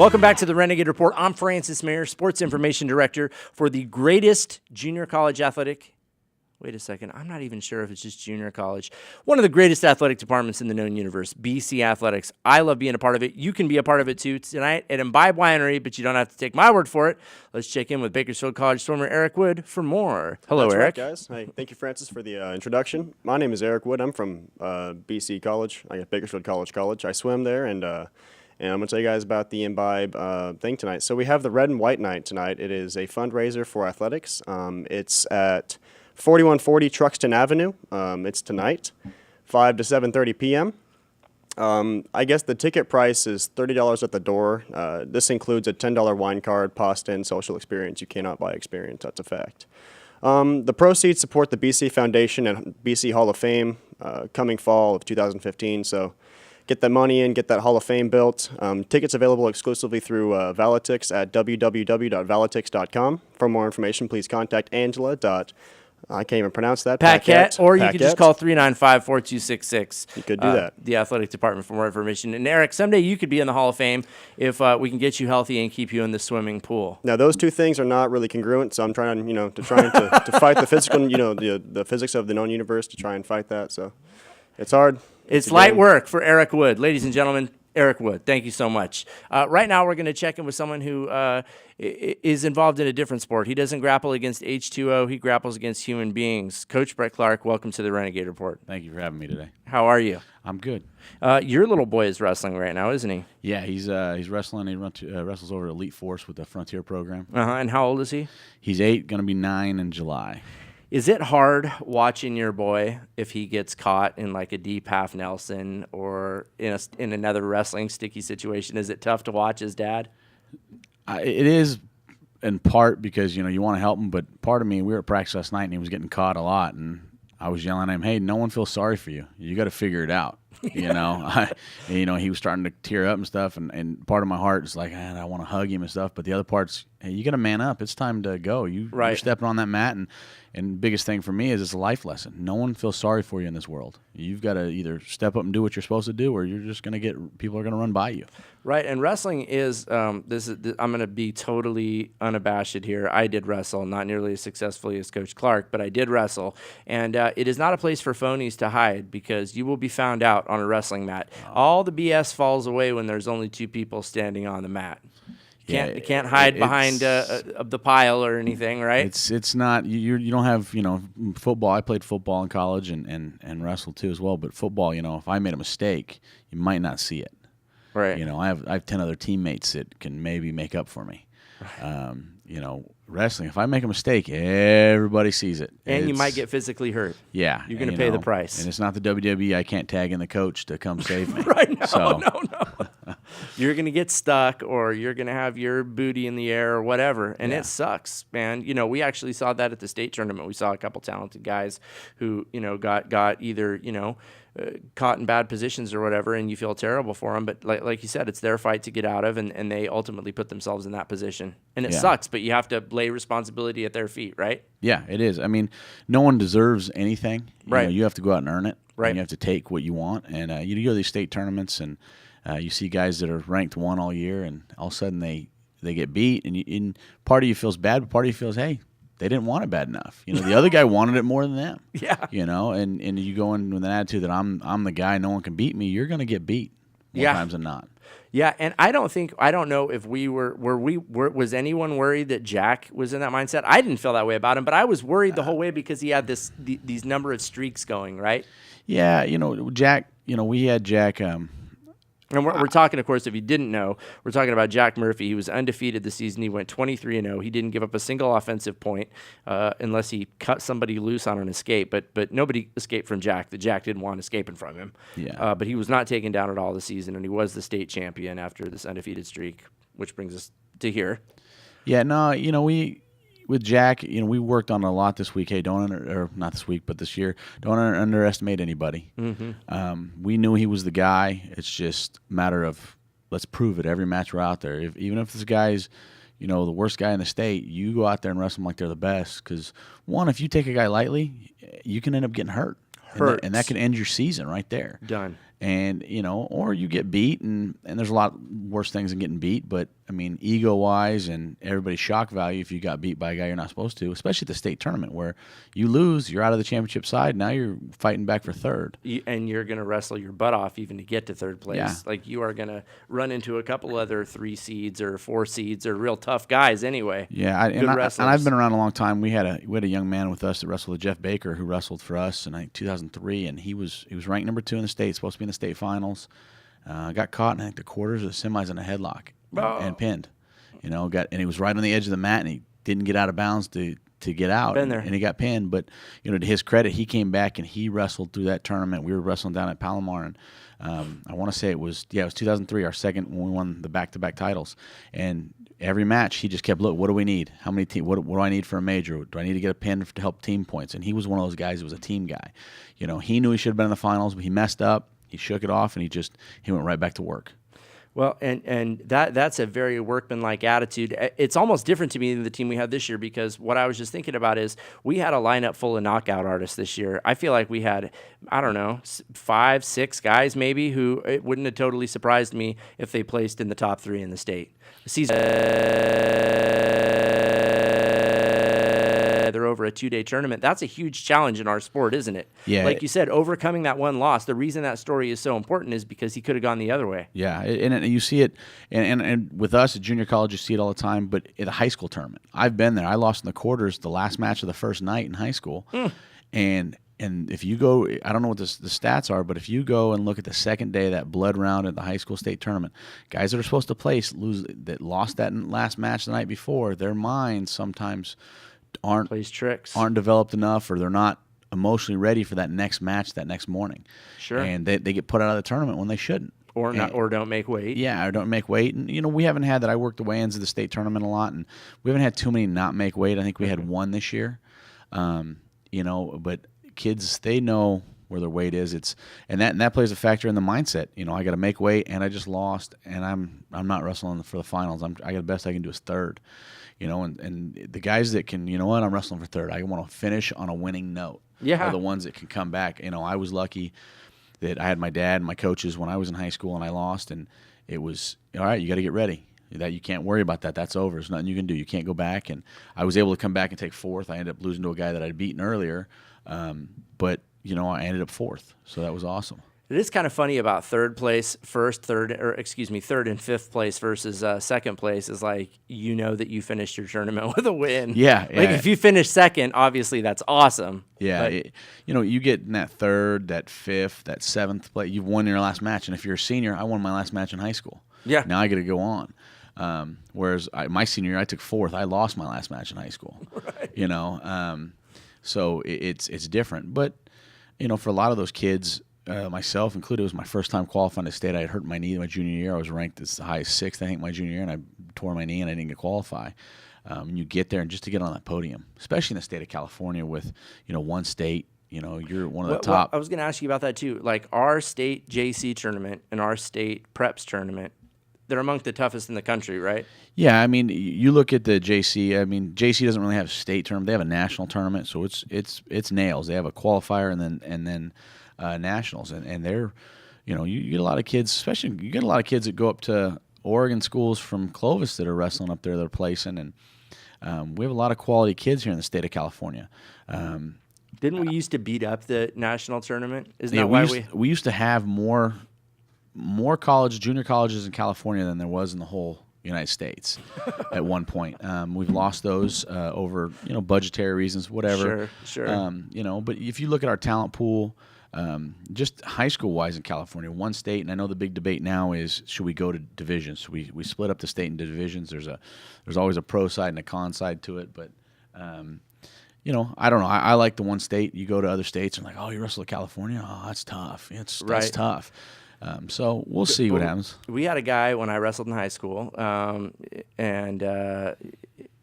Welcome back to the Renegade Report. I'm Francis Mayer, Sports Information Director for the greatest junior college athletic. Wait a second. I'm not even sure if it's just junior college. One of the greatest athletic departments in the known universe, BC Athletics. I love being a part of it. You can be a part of it too tonight at Imbibe Winery, but you don't have to take my word for it. Let's check in with Bakersfield College swimmer Eric Wood for more. Hello, That's Eric. Right, guys. Hey, thank you, Francis, for the introduction. My name is Eric Wood. I'm from BC College. I got Bakersfield College. I swim there, and I'm going to tell you guys about the Imbibe thing tonight. So we have the Red and White Night tonight. It is a fundraiser for athletics. It's at 4140 Truxton Avenue. It's tonight, 5 to 7:30 p.m. I guess the ticket price is $30 at the door. This includes a $10 wine card, pasta, and social experience. You cannot buy experience. That's a fact. The proceeds support the BC Foundation and BC Hall of Fame coming fall of 2015. So get that money in, get that Hall of Fame built. Tickets available exclusively through Valitix at www.valitix.com. For more information, please contact Angela. I can't even pronounce that. Paquette, or you could just call 395-4266. You could do that. The athletic department for more information. And Eric, someday you could be in the Hall of Fame if we can get you healthy and keep you in the swimming pool. Now, those two things are not really congruent, so I'm trying, to fight the physical, the physics of the known universe to try and fight that. So it's hard. It's light work for Eric Wood, ladies and gentlemen. Eric Wood, thank you so much. Right now, we're going to check in with someone who is involved in a different sport. He doesn't grapple against H2O. He grapples against human beings. Coach Brett Clark, welcome to the Renegade Report. Thank you for having me today. How are you? I'm good. Your little boy is wrestling right now, isn't he? Yeah, he's wrestling. He wrestles over at Elite Force with the Frontier program. And how old is he? He's 8, going to be 9 in July. Is it hard watching your boy if he gets caught in like a deep half Nelson or in another wrestling sticky situation? Is it tough to watch his dad? It is in part because, you want to help him, but part of me, we were at practice last night and he was getting caught a lot, and I was yelling at him, hey, no one feels sorry for you. You got to figure it out. He was starting to tear up and stuff, and part of my heart is like, I want to hug him and stuff, but the other part's, hey, you got to man up. It's time to go. You're stepping on that mat, and biggest thing for me is it's a life lesson. No one feels sorry for you in this world. You've got to either step up and do what you're supposed to do, or you're just going to people are going to run by you. Right, and wrestling is, I'm going to be totally unabashed here. I did wrestle, not nearly as successfully as Coach Clark, but I did wrestle. And it is not a place for phonies to hide, because you will be found out on a wrestling mat. All the BS falls away when there's only 2 people standing on the mat. You can't hide behind the pile or anything, right? It's not you don't have football. I played football in college and wrestled too as well. But football, if I made a mistake, you might not see it. Right. I have 10 other teammates that can maybe make up for me. Right. Wrestling, if I make a mistake, everybody sees it. And you might get physically hurt. Yeah. You're going to pay the price. And it's not the WWE. I can't tag in the coach to come save me. Right. No. You're going to get stuck, or you're going to have your booty in the air or whatever. And it sucks, man. We actually saw that at the state tournament. We saw a couple talented guys who, got either, caught in bad positions or whatever, and you feel terrible for them. But like you said, it's their fight to get out of, and they ultimately put themselves in that position. And it sucks, but you have to lay responsibility at their feet, right? Yeah, it is. I mean, no one deserves anything. Right. You have to go out and earn it. Right. And you have to take what you want. And you go to these state tournaments, and you see guys that are ranked 1 all year, and all of a sudden they get beat, and part of you feels bad, but part of you feels, hey, they didn't want it bad enough. The other guy wanted it more than them. Yeah. And you go in with an attitude that I'm the guy, no one can beat me. You're going to get beat more times than not. Yeah, and I don't know if was anyone worried that Jack was in that mindset? I didn't feel that way about him, but I was worried the whole way because he had these number of streaks going, right? Yeah, Jack, we had Jack. And we're talking, of course, if you didn't know, we're talking about Jack Murphy. He was undefeated this season. He went 23-0. He didn't give up a single offensive point unless he cut somebody loose on an escape. But nobody escaped from Jack. The Jack didn't want escaping from him. Yeah. But he was not taken down at all this season, and he was the state champion after this undefeated streak, which brings us to here. Yeah, no, with Jack, we worked on a lot this week. Hey, not this week, but this year, don't underestimate anybody. Mm-hmm. We knew he was the guy. It's just a matter of let's prove it every match we're out there. Even if this guy's, the worst guy in the state, you go out there and wrestle them like they're the best. Because one, if you take a guy lightly, you can end up getting hurt, and that can end your season right there. Done. And, or you get beat, and there's a lot worse things than getting beat. But, I mean, ego-wise and everybody's shock value if you got beat by a guy you're not supposed to, especially at the state tournament where you lose, you're out of the championship side, now you're fighting back for third. And you're going to wrestle your butt off even to get to third place. Yeah. Like, you are going to run into a couple other 3 seeds or 4 seeds or real tough guys anyway. Yeah, and I've been around a long time. We had a young man with us that wrestled with Jeff Baker, who wrestled for us in 2003, and he was ranked number 2 in the state, supposed to be in the state finals. Got caught in I think the quarters of the semis in a headlock and pinned. And he was right on the edge of the mat, and he didn't get out of bounds to get out. Been there. And he got pinned. But to his credit, he came back and he wrestled through that tournament. We were wrestling down at Palomar, and I want to say it was 2003, our second when we won the back-to-back titles. And every match, he just kept looking. What do we need? How many team? What do I need for a major? Do I need to get a pin to help team points? And he was one of those guys who was a team guy. He knew he should have been in the finals, but he messed up. He shook it off, and he went right back to work. Well, and that's a very workmanlike attitude. It's almost different to me than the team we had this year, because what I was just thinking about is we had a lineup full of knockout artists this year. I feel like we had, 5, 6 guys maybe who it wouldn't have totally surprised me if they placed in the top 3 in the state. They're over a 2-day tournament. That's a huge challenge in our sport, isn't it? Yeah. Like you said, overcoming that one loss. The reason that story is so important is because he could have gone the other way. Yeah, and you see it, and with us at junior college, you see it all the time. But at a high school tournament, I've been there. I lost in the quarters the last match of the first night in high school, and if you go, I don't know what the stats are, but if you go and look at the second day of that blood round at the high school state tournament, guys that are supposed to place lost that last match the night before. Their minds sometimes aren't developed enough, or they're not emotionally ready for that next match that next morning. Sure. And they get put out of the tournament when they shouldn't. Or don't make weight. Yeah, or don't make weight. And, we haven't had that. I worked the weigh-ins of the state tournament a lot, and we haven't had too many not make weight. I think we had one this year. But kids, they know where their weight is. And that plays a factor in the mindset. I got to make weight, and I just lost, and I'm not wrestling for the finals. I got the best I can do is third. And the guys that can, I'm wrestling for third. I want to finish on a winning note. Yeah. Are the ones that can come back. I was lucky that I had my dad and my coaches when I was in high school, and I lost, and it was, all right, you got to get ready. That you can't worry about that. That's over. There's nothing you can do. You can't go back. And I was able to come back and take fourth. I ended up losing to a guy that I'd beaten earlier. But I ended up fourth. So that was awesome. It is kind of funny about third and fifth place versus second place is like, that you finished your tournament with a win. Yeah. If you finish second, obviously that's awesome. Yeah. You get in that third, that fifth, that seventh place. You've won your last match. And if you're a senior, I won my last match in high school. Yeah. Now I got to go on. Whereas my senior year, I took fourth. I lost my last match in high school. Right. So it's different. But, for a lot of those kids, myself included, it was my first time qualifying to state. I had hurt my knee my junior year. I was ranked as high as 6th, I think, my junior year, and I tore my knee and I didn't get qualify. And you get there, and just to get on that podium, especially in the state of California with, one state, you're one of the top. I was going to ask you about that too. Like our state JC tournament and our state preps tournament, they're among the toughest in the country, right? Yeah, I mean, you look at the JC. I mean, JC doesn't really have a state tournament. They have a national tournament, so it's nails. They have a qualifier and then nationals, and they're, you get a lot of kids, especially you get a lot of kids that go up to Oregon schools from Clovis that are wrestling up there. They're placing, and we have a lot of quality kids here in the state of California. Didn't we used to beat up the national tournament? Isn't yeah, that why we used to have more junior colleges in California than there was in the whole United States at one point. We've lost those over budgetary reasons, whatever. Sure. But if you look at our talent pool, just high school wise in California, one state, and I know the big debate now is, should we go to divisions? So we split up the state into divisions. There's always a pro side and a con side to it, but I don't know. I like the one state. You go to other states and like, oh, you wrestle in California? Oh, that's tough. That's tough. So we'll see what happens. We had a guy when I wrestled in high school, and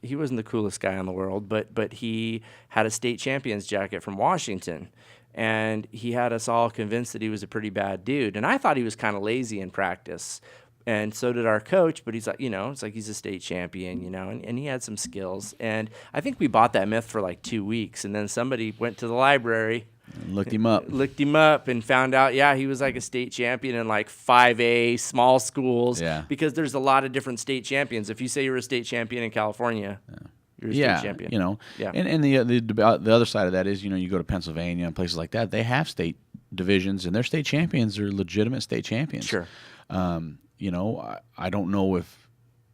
he wasn't the coolest guy in the world, but he had a state champion's jacket from Washington, and he had us all convinced that he was a pretty bad dude. And I thought he was kind of lazy in practice, and so did our coach. But he's like, it's like he's a state champion, and he had some skills. And I think we bought that myth for like 2 weeks, and then somebody went to the library Looked him up. Looked him up and found out, yeah, he was like a state champion in like 5A small schools. Yeah. Because there's a lot of different state champions. If you say you're a state champion in California, you're a state champion. You know. Yeah. And the other side of that is, you know, you go to Pennsylvania and places like that, they have state divisions, and their state champions are legitimate state champions. Sure. You know, I don't know if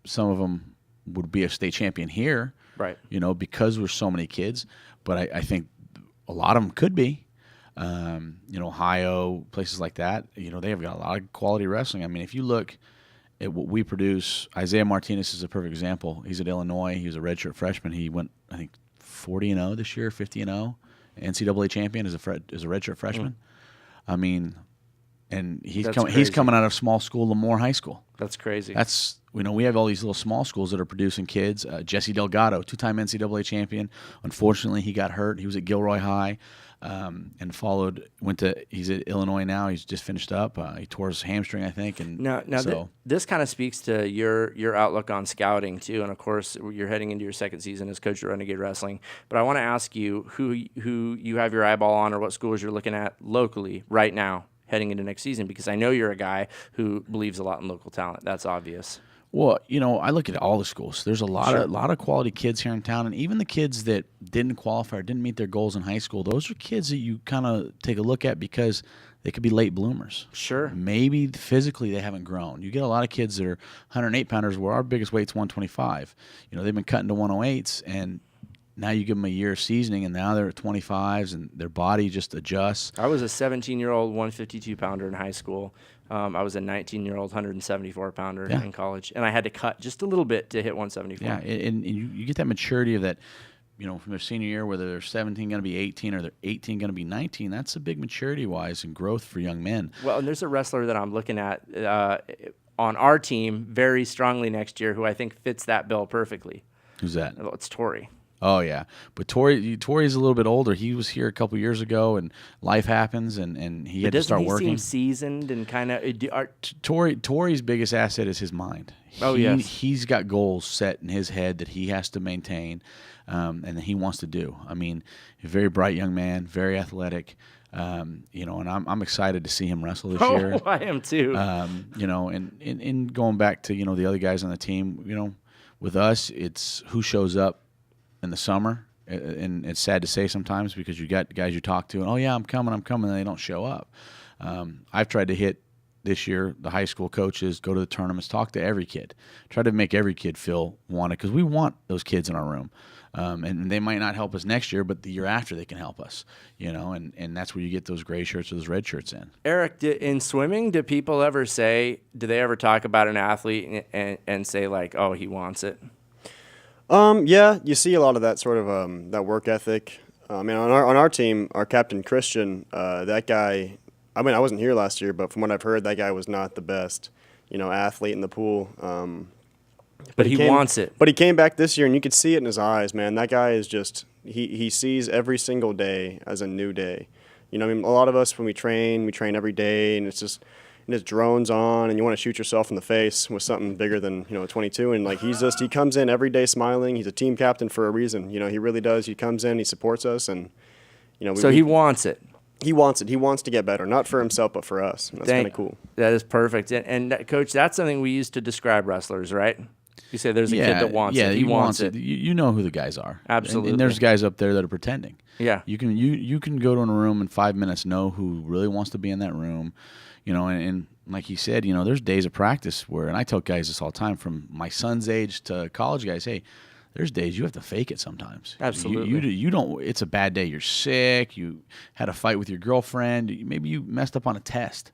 some of them would be a state champion here. Right. You know, because we're so many kids, but I think a lot of them could be. You know, Ohio, places like that, you know, they have got a lot of quality wrestling. I mean, if you look at what we produce, Isaiah Martinez is a perfect example. He's at Illinois. He was a redshirt freshman. He went, I think, 40-0 this year, 50-0, NCAA champion as a redshirt freshman. I mean, and he's coming out of small school, Lemoore High School. That's crazy. That's, you know, we have all these little small schools that are producing kids. Jesse Delgado, 2-time NCAA champion. Unfortunately, he got hurt. He was at Gilroy High, and he's at Illinois now. He's just finished up. He tore his hamstring, I think. And now this kind of speaks to your outlook on scouting too, and of course you're heading into your second season as coach of Renegade Wrestling. But I want to ask you who you have your eyeball on, or what schools you're looking at locally right now heading into next season, because I know you're a guy who believes a lot in local talent. That's obvious. Well, you know, I look at all the schools. There's a lot of quality kids here in town, and even the kids that didn't qualify or didn't meet their goals in high school, those are kids that you kind of take a look at because they could be late bloomers. Sure. Maybe physically they haven't grown. You get a lot of kids that are 108 pounders where our biggest weight's 125. You know, they've been cutting to 108s, and now you give them a year of seasoning, and now they're at 25s, and their body just adjusts. I was a 17-year-old 152-pounder in high school. I was a 19-year-old 174-pounder in college, and I had to cut just a little bit to hit 174. Yeah, and you get that maturity of that, you know, from their senior year, whether they're 17 going to be 18 or they're 18 going to be 19. That's a big maturity-wise and growth for young men. Well, and there's a wrestler that I'm looking at on our team very strongly next year who I think fits that bill perfectly. Who's that? Well, it's Tori. Oh, yeah. But Tori's a little bit older. He was here a couple years ago, and life happens, and he had to start working. Doesn't he seem seasoned and kind of... Tori's biggest asset is his mind. Yes. He's got goals set in his head that he has to maintain, and that he wants to do. I mean, a very bright young man, very athletic. You know, and I'm excited to see him wrestle this year. Oh, I am too. You know, and going back to, you know, the other guys on the team, you know, with us, it's who shows up in the summer, and it's sad to say sometimes because you got guys you talk to and, oh yeah, I'm coming, and they don't show up. I've tried to hit this year the high school coaches, go to the tournaments, talk to every kid, try to make every kid feel wanted, because we want those kids in our room. And they might not help us next year, but the year after they can help us, you know, and that's where you get those gray shirts or those red shirts in. Eric, in swimming, do they ever talk about an athlete and say like, oh, he wants it? Yeah, you see a lot of that sort of that work ethic. I mean, on our team, our captain Christian, that guy. I mean, I wasn't here last year, but from what I've heard, that guy was not the best, you know, athlete in the pool. But he wants it. But he came back this year, and you could see it in his eyes, man. That guy is just he sees every single day as a new day. You know, I mean, a lot of us when we train every day, and it's just. And his drone's on, and you want to shoot yourself in the face with something bigger than, you know, 22. And like he comes in every day smiling. He's a team captain for a reason. You know, he really does. He comes in, he supports us, and you know. He wants it. He wants it. He wants to get better, not for himself, but for us. And that's kind of cool. That is perfect. And Coach, that's something we use to describe wrestlers, right? You say there's a kid that wants it. He wants it. You know who the guys are. Absolutely. And there's guys up there that are pretending. Yeah. You can go to a room in 5 minutes, know who really wants to be in that room. You know, and like he said, you know, there's days of practice where, and I tell guys this all the time, from my son's age to college guys, hey, there's days you have to fake it sometimes. Absolutely. You don't. It's a bad day. You're sick. You had a fight with your girlfriend. Maybe you messed up on a test,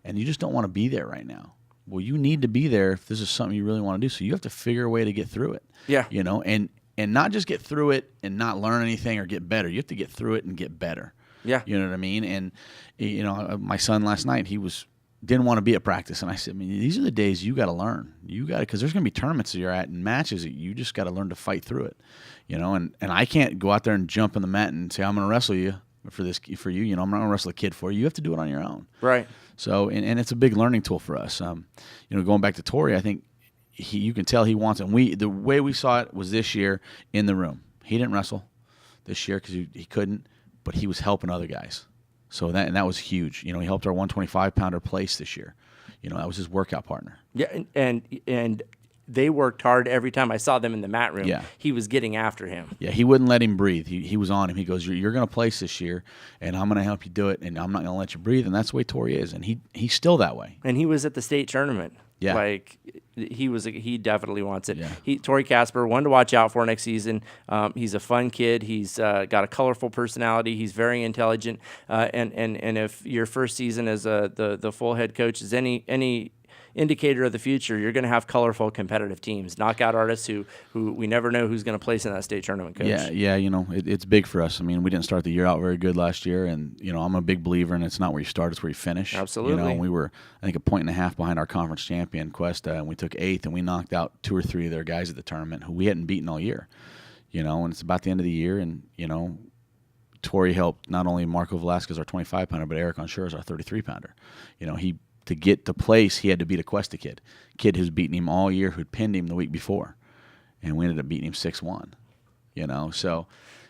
and you just don't want to be there right now. Well, you need to be there if this is something you really want to do. So you have to figure a way to get through it. Yeah. You know, and not just get through it and not learn anything or get better. You have to get through it and get better. Yeah. You know what I mean? And, you know, my son last night, didn't want to be at practice. And I said, I mean, these are the days you got to learn. You got to, because there's going to be tournaments that you're at and matches that you just got to learn to fight through it. You know, and I can't go out there and jump in the mat and say, I'm going to wrestle you for you. You know, I'm not going to wrestle a kid for you. You have to do it on your own. Right. So, and it's a big learning tool for us. You know, going back to Tori, I think you can tell he wants it. And the way we saw it was this year in the room. He didn't wrestle this year because he couldn't. but he was helping other guys. So that was huge. You know, he helped our 125-pounder place this year. You know, that was his workout partner. Yeah, and they worked hard every time I saw them in the mat room. Yeah. He was getting after him. Yeah, he wouldn't let him breathe. He was on him. He goes, you're going to place this year, and I'm going to help you do it, and I'm not going to let you breathe. And that's the way Tori is, and he's still that way. And he was at the state tournament. Yeah. Like, he definitely wants it. Yeah. Tori Casper, one to watch out for next season. He's a fun kid. He's got a colorful personality. He's very intelligent. And if your first season as the full head coach is any indicator of the future, you're going to have colorful competitive teams, knockout artists who we never know who's going to place in that state tournament, Coach. Yeah, you know, it's big for us. I mean, we didn't start the year out very good last year, and, you know, I'm a big believer in it's not where you start, it's where you finish. Absolutely. You know, we were, I think, a point and a half behind our conference champion, Cuesta, and we took 8th, and we knocked out 2 or 3 of their guys at the tournament who we hadn't beaten all year. You know, and it's about the end of the year, and, you know, Tori helped not only Marco Velasquez, our 25-pounder, but Eric Onshures, our 33-pounder. You know, to get to place, he had to beat a Cuesta kid who's beaten him all year, who'd pinned him the week before, and we ended up beating him 6-1. You know, so,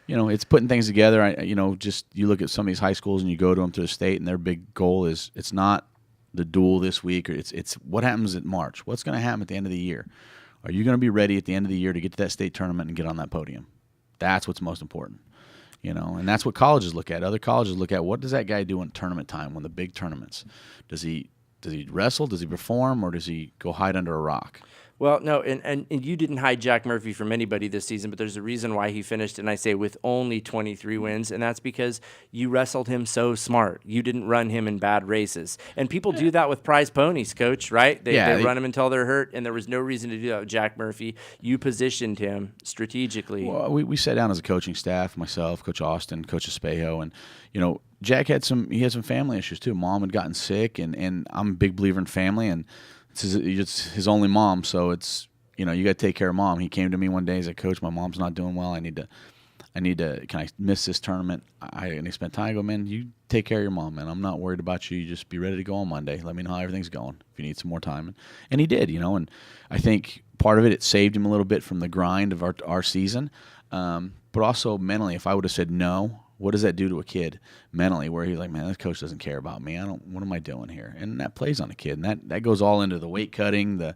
you know, it's putting things together. You know, just you look at some of these high schools and you go to them to the state, and their big goal is it's not the duel this week, or it's what happens in March. What's going to happen at the end of the year? Are you going to be ready at the end of the year to get to that state tournament and get on that podium? That's what's most important. You know, and that's what colleges look at. Other colleges look at, what does that guy do in tournament time, when the big tournaments? Does he wrestle? Does he perform? Or does he go hide under a rock? Well, no, and you didn't hide Jack Murphy from anybody this season, but there's a reason why he finished, and I say with only 23 wins, and that's because you wrestled him so smart. You didn't run him in bad races. And people do that with prize ponies, Coach, right? They run him until they're hurt, and there was no reason to do that with Jack Murphy. You positioned him strategically. Well, we sat down as a coaching staff, myself, Coach Austin, Coach Espejo, and, you know, Jack had some family issues too. Mom had gotten sick, and I'm a big believer in family, and it's his only mom, so it's, you know, you got to take care of Mom. He came to me one day and said, Coach, my mom's not doing well. I need to, can I miss this tournament? And he spent time. I go, man, you take care of your mom, man. I'm not worried about you. You just be ready to go on Monday. Let me know how everything's going if you need some more time. And he did, you know, and I think part of it saved him a little bit from the grind of our season, but also mentally, if I would have said no, what does that do to a kid mentally, where he's like, man, this coach doesn't care about me. What am I doing here? And that plays on a kid. And that goes all into the weight cutting, the,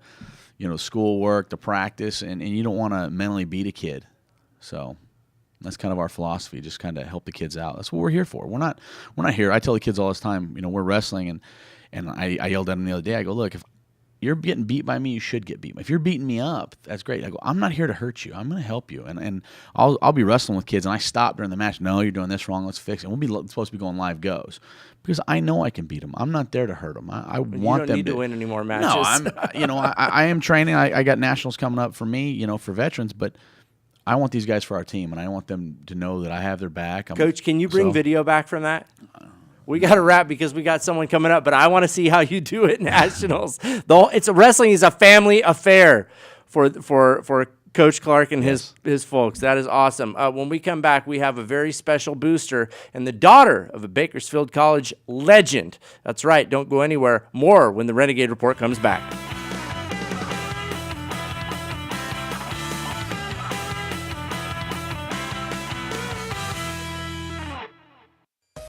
you know, school work, the practice, and you don't want to mentally beat a kid. So that's kind of our philosophy, just kind of help the kids out. That's what we're here for. We're not here. I tell the kids all this time, you know, we're wrestling, and I yelled at them the other day. I go, look, if you're getting beat by me, you should get beat. If you're beating me up, that's great. I go, I'm not here to hurt you. I'm going to help you. And I'll be wrestling with kids, and I stop during the match. No, you're doing this wrong. Let's fix it. And we'll be supposed to be going live goes, because I know I can beat them. I'm not there to hurt them. I want them to. You don't need to win any more matches. No, I am training. I got nationals coming up for me, you know, for veterans, but I want these guys for our team, and I want them to know that I have their back. Coach, can you bring video back from that? We got to wrap because we got someone coming up, but I want to see how you do it in nationals. Wrestling is a family affair for Coach Clark and his folks. That is awesome. When we come back, we have a very special booster and the daughter of a Bakersfield College legend. That's right. Don't go anywhere. More when the Renegade Report comes back.